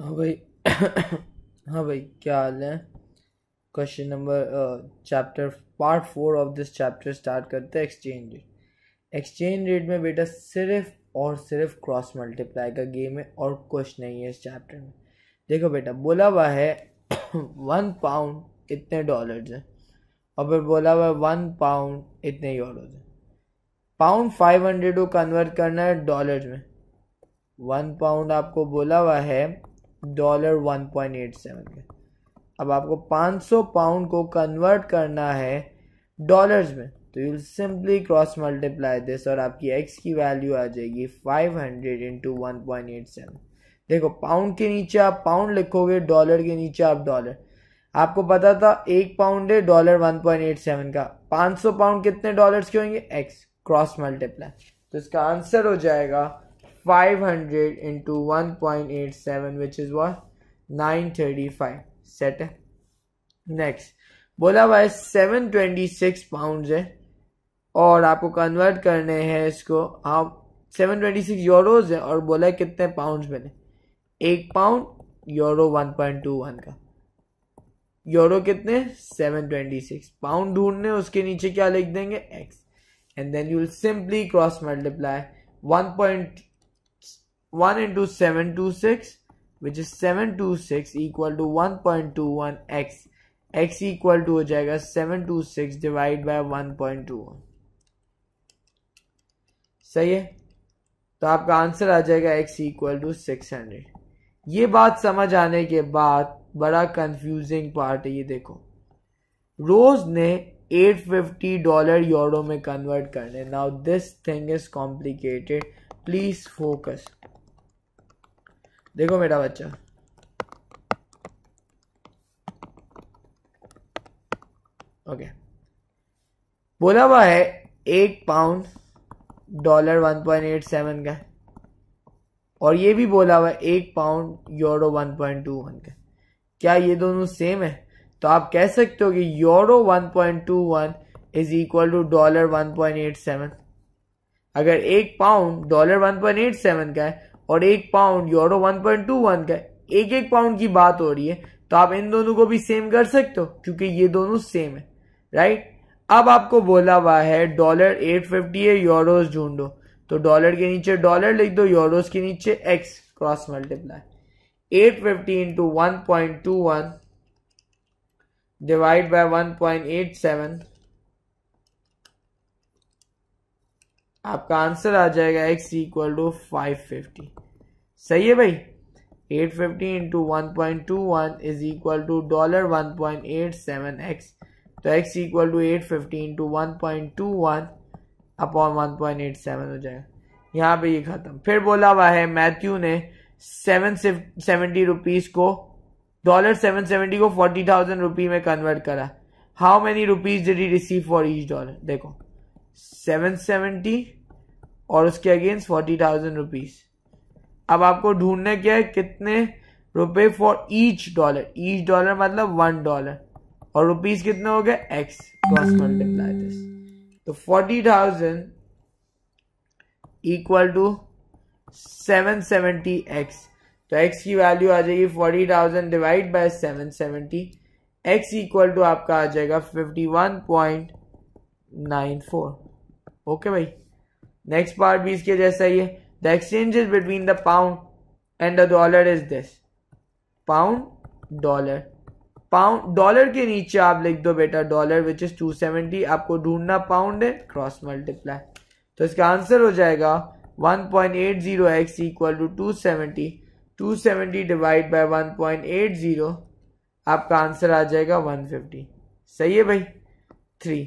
हाँ भाई हाँ भाई, क्या हाल है। Question number chapter part 4 of this chapter start करते हैं। Exchange rate. एक्सचेंज रेट में बेटा सिर्फ और सिर्फ क्रॉस मल्टीप्लाई का गेम है और कुछ नहीं है इस चैप्टर में। देखो बेटा, बोला हुआ है 1 पाउंड इतने डॉलर्स है और फिर बोला हुआ है 1 पाउंड इतने यूरोज है। पाउंड 500 को कन्वर्ट करना है डॉलर्स में। 1 पाउंड आपको बोला हुआ है $1.87 के। अब आपको 500 पाउंड को कन्वर्ट करना है डॉलर्स में, तो you will simply cross multiply this और आपकी एक्स की वैल्यू आ जाएगी 500 इंटू 1.87। देखो, पाउंड के नीचे आप पाउंड लिखोगे, डॉलर के नीचे आप डॉलर। आपको पता था 1 पाउंड है $1.87 का। 500 पाउंड कितने डॉलर्स के होंगे? X, cross multiply. तो इसका आंसर हो जाएगा 500 into 1.87 which is what 935। Set है। नेक्स्ट बोला हुआ है 726 पाउंड्स है और आपको कन्वर्ट करने हैं इसको। आप 726 यूरोज है और बोला है कितने पाउंड्स बने। 1 पाउंड यूरो 1.21 का। यूरो कितने? 726। पाउंड ढूंढने, उसके नीचे क्या लिख देंगे? X. And then you will simply cross multiply 1 into 726 which is 726 equal to 1.21 x। x equal to हो जाएगा 726 डिवाइड बाय 1.21। सही है। तो आपका आंसर आ जाएगा x equal to 600। ये बात समझ आने के बाद बड़ा कंफ्यूजिंग पार्ट है ये देखो। रोज ने $850 यूरो में कन्वर्ट करने। Now this thing is complicated, please focus. देखो मेरा बच्चा, ओके, बोला हुआ है 1 पाउंड $1.87 का और ये भी बोला हुआ है 1 पाउंड यूरो 1.21 का। क्या ये दोनों सेम है? तो आप कह सकते हो कि यूरो 1.21 इज इक्वल टू $1.87। अगर 1 पाउंड $1.87 का है और 1 पाउंड यूरो 1.21 का, एक पाउंड की बात हो रही है, तो आप इन दोनों को भी सेम कर सकते हो क्योंकि ये दोनों सेम है, राइट। अब आपको बोला हुआ है $850 है, यूरोज ढूंढो। तो डॉलर के नीचे डॉलर लिख दो, यूरोज के नीचे x, cross multiply 850 into 1.21 divide by 1.87। आपका आंसर आ जाएगा x इक्वल टू 550। सही है भाई। 850 into 1.21 is equal to $1.87x। तो x equal to 850 into 1.21 upon 1.87 हो जाएगा। यहाँ पे ये खत्म। फिर बोला हुआ है मैथ्यू ने 770 रुपीज को $770 को 40,000 रुपी में कन्वर्ट करा। How many rupees did he receive for each dollar? देखो 770 और उसके अगेंस्ट 40,000 रुपीज। अब आपको ढूंढने क्या है? कितने रुपए for each dollar. Each dollar मतलब $1 और रुपीज कितने हो गए? X, cross multiply this. तो 40,000 इक्वल टू 770x। तो x की वैल्यू आ जाएगी 40,000 divide by 770। x equal to आपका आ जाएगा 51.94। ओके भाई। नेक्स्ट पार्ट भी इसके जैसा ही है। The exchanges between the pound and the dollar is this. Pound dollar, pound dollar के नीचे आप लिख दो बेटा डॉलर विच इज 270। आपको ढूंढना पाउंड है, क्रॉस मल्टीप्लाई। तो इसका आंसर हो जाएगा 1.80x equal to 270। 270 divide by 1.80, आपका आंसर आ जाएगा 150। सही है भाई। 3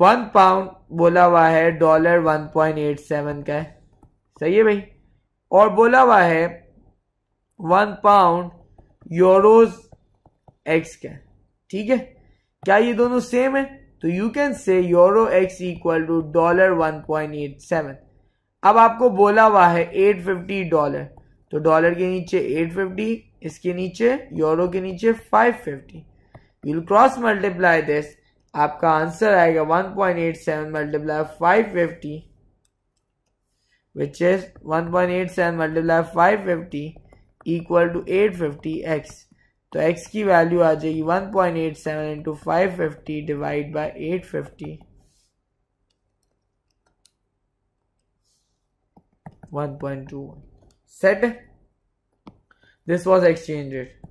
1 पाउंड बोला हुआ है $1.87 का है। सही है भाई। और बोला हुआ है 1 पाउंड यूरोज एक्स का। ठीक है। क्या ये दोनों सेम है? तो you can say euro x equal to $1.87। अब आपको बोला हुआ है $850। तो डॉलर के नीचे 850, इसके नीचे यूरो के नीचे 550। You will cross multiply this. आपका आंसर आएगा 1.87 multiply 550 which is 1.87 multiplied 550 equal to 850x, तो x की वैल्यू आ जाएगी 1.87 into 550 divide by 850, 1.21. Set. This was exchange rate.